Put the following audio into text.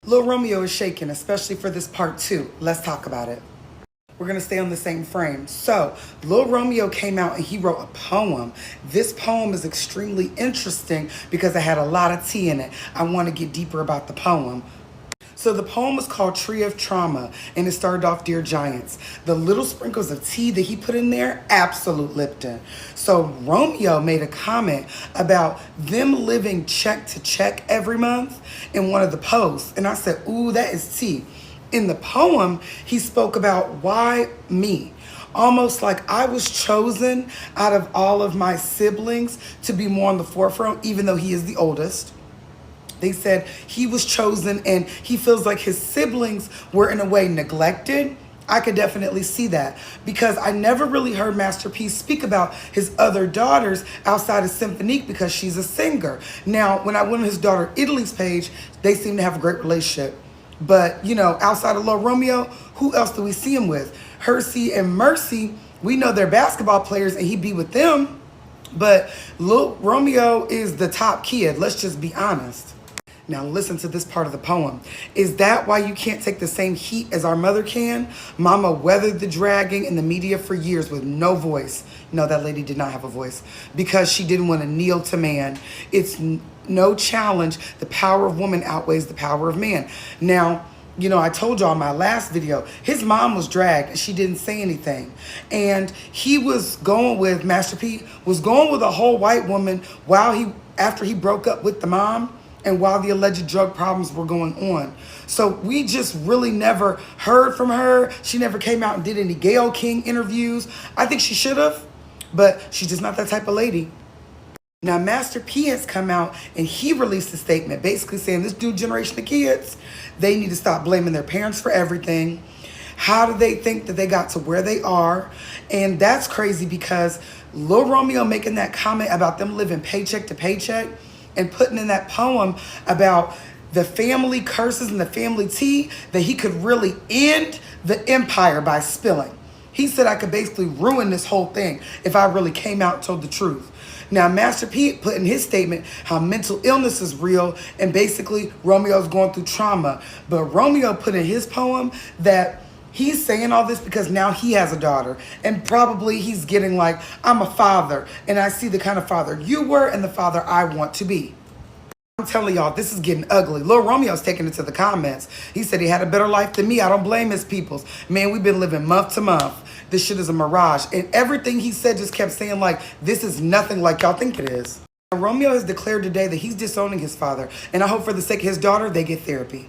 Lil Romeo is shaking, especially for this part 2. Let's talk about it. We're going to stay on the same frame. So, Lil Romeo came out and he wrote a poem. This poem is extremely interesting because it had a lot of tea in it. I want to get deeper about the poem. So the poem was called Tree of Trauma, and it started off, Dear Giants. The little sprinkles of tea that he put in there, absolute Lipton. So Romeo made a comment about them living check to check every month in one of the posts. And I said, ooh, that is tea. In the poem, he spoke about why me? Almost like I was chosen out of all of my siblings to be more on the forefront, even though he is the oldest. They said he was chosen and he feels like his siblings were in a way neglected. I could definitely see that because I never really heard Master P speak about his other daughters outside of Symphonique because she's a singer. Now, when I went on his daughter Italy's page, they seem to have a great relationship. But, you know, outside of Lil Romeo, who else do we see him with? Hersey and Mercy, we know they're basketball players and he be with them. But Lil Romeo is the top kid. Let's just be honest. Now listen to this part of the poem. Is that why you can't take the same heat as our mother can? Mama weathered the dragging in the media for years with no voice. No, that lady did not have a voice because she didn't want to kneel to man. It's no challenge. The power of woman outweighs the power of man. Now, you know, I told y'all in my last video, his mom was dragged and she didn't say anything. And he was going with, Master P was going with a whole white woman after he broke up with the mom and while the alleged drug problems were going on. So we just really never heard from her. She never came out and did any Gayle King interviews. I think she should have, but she's just not that type of lady. Now, Master P has come out and he released a statement basically saying this new generation of kids, they need to stop blaming their parents for everything. How do they think that they got to where they are? And that's crazy because Lil Romeo making that comment about them living paycheck to paycheck and putting in that poem about the family curses and the family tea, that he could really end the empire by spilling. He said I could basically ruin this whole thing if I really came out and told the truth. Now, Master P put in his statement how mental illness is real and basically Romeo's going through trauma. But Romeo put in his poem that he's saying all this because now he has a daughter and probably he's getting like, I'm a father and I see the kind of father you were and the father I want to be. I'm telling y'all, this is getting ugly. Lil Romeo's taking it to the comments. He said he had a better life than me. I don't blame his peoples. Man, we've been living month to month. This shit is a mirage. And everything he said just kept saying like, this is nothing like y'all think it is. Romeo has declared today that he's disowning his father. And I hope for the sake of his daughter, they get therapy.